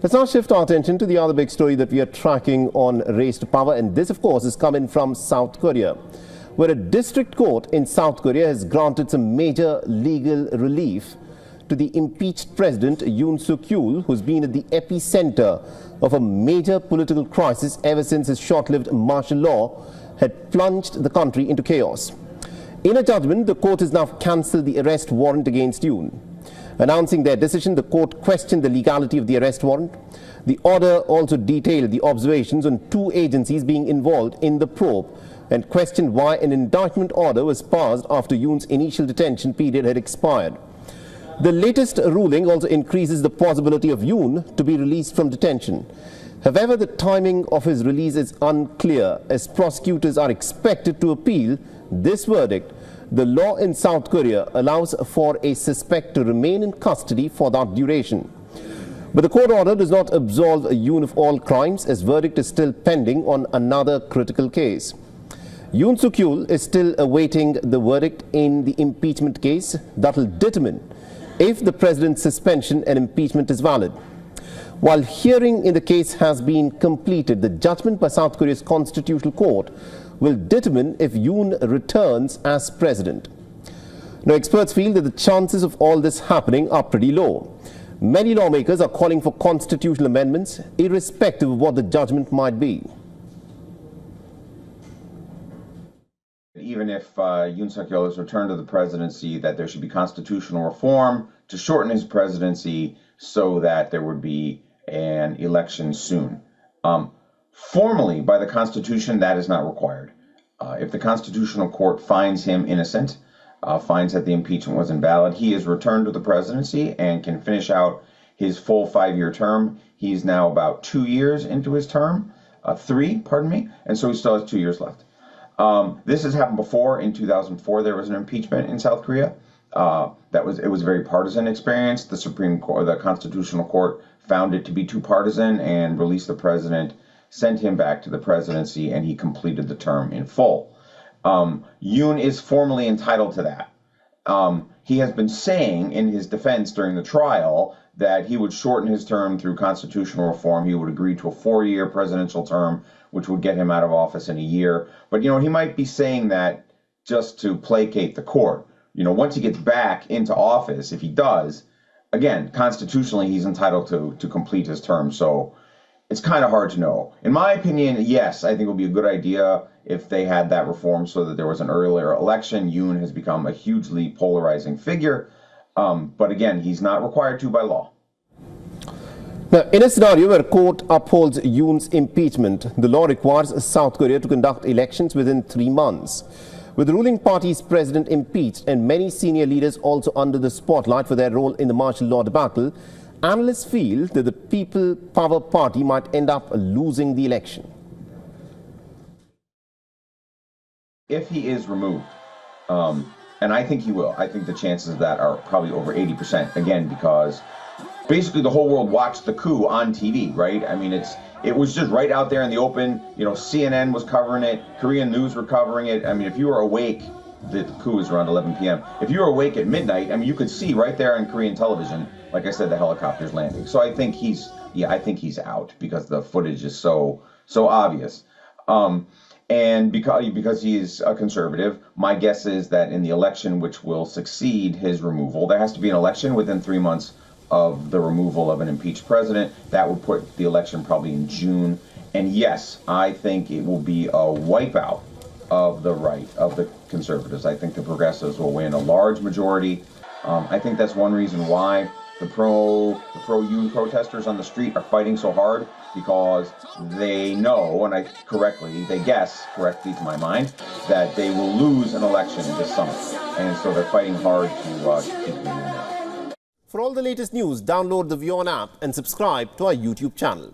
Let's now shift our attention to the other big story that we are tracking on Race to Power, and this, of course, is coming from South Korea, where a district court in South Korea has granted some major legal relief to the impeached President Yun Suk Yeol, who's been at the epicenter of a major political crisis ever since his short-lived martial law had plunged the country into chaos. In a judgment, the court has now cancelled the arrest warrant against Yoon. Announcing their decision, the court questioned the legality of the arrest warrant. The order also detailed the observations on two agencies being involved in the probe and questioned why an indictment order was passed after Yoon's initial detention period had expired. The latest ruling also increases the possibility of Yoon to be released from detention. However, the timing of his release is unclear, as prosecutors are expected to appeal this verdict. The law in South Korea allows for a suspect to remain in custody for that duration. But the court order does not absolve Yoon of all crimes, as verdict is still pending on another critical case. Yoon Suk Yeol is still awaiting the verdict in the impeachment case that will determine if the president's suspension and impeachment is valid. While hearing in the case has been completed, the judgment by South Korea's Constitutional Court will determine if Yoon returns as president. Now, experts feel that the chances of all this happening are pretty low. Many lawmakers are calling for constitutional amendments, irrespective of what the judgment might be. Even if Yoon Suk Yeol is returned to the presidency, that there should be constitutional reform to shorten his presidency so that there would be an election soon. Formally, by the Constitution, that is not required. If the Constitutional Court finds him innocent, finds that the impeachment was invalid, he is returned to the presidency and can finish out his full 5-year term. He's now about 2 years into his term, and so he still has 2 years left. This has happened before. In 2004, there was an impeachment in South Korea. It was a very partisan experience. The Supreme Court, the Constitutional Court, found it to be too partisan and released the president, sent him back to the presidency, and he completed the term in full. Yoon is formally entitled to that. He has been saying in his defense during the trial that he would shorten his term through constitutional reform. He would agree to a 4-year presidential term, which would get him out of office in a year. But, he might be saying that just to placate the court. Once he gets back into office, if he does, again, constitutionally, he's entitled to complete his term. So it's kind of hard to know. In my opinion, yes, I think it would be a good idea if they had that reform so that there was an earlier election. Yoon has become a hugely polarizing figure. But again, he's not required to by law. Now, in a scenario where a court upholds Yoon's impeachment, the law requires South Korea to conduct elections within 3 months. With the ruling party's president impeached and many senior leaders also under the spotlight for their role in the martial law debacle, analysts feel that the People Power Party might end up losing the election. If he is removed, and I think he will, I think the chances of that are probably over 80%, again, because basically the whole world watched the coup on TV, right? I mean, it was just right out there in the open. CNN was covering it, Korean news were covering it. I mean, if you were awake, the coup was around 11 p.m. If you were awake at midnight, I mean, you could see right there on Korean television, like I said, the helicopters landing. So I think I think he's out because the footage is so obvious. And because he is a conservative, my guess is that in the election which will succeed his removal, there has to be an election within 3 months of the removal of an impeached president. That would put the election probably in June. And yes, I think it will be a wipeout of the right, of the conservatives. I think the progressives will win a large majority. I think that's one reason why the pro-Yoon protesters on the street are fighting so hard, because they know, and they guess correctly to my mind, that they will lose an election this summer. And so they're fighting hard to keep the union. For all the latest news, download the WION app and subscribe to our YouTube channel.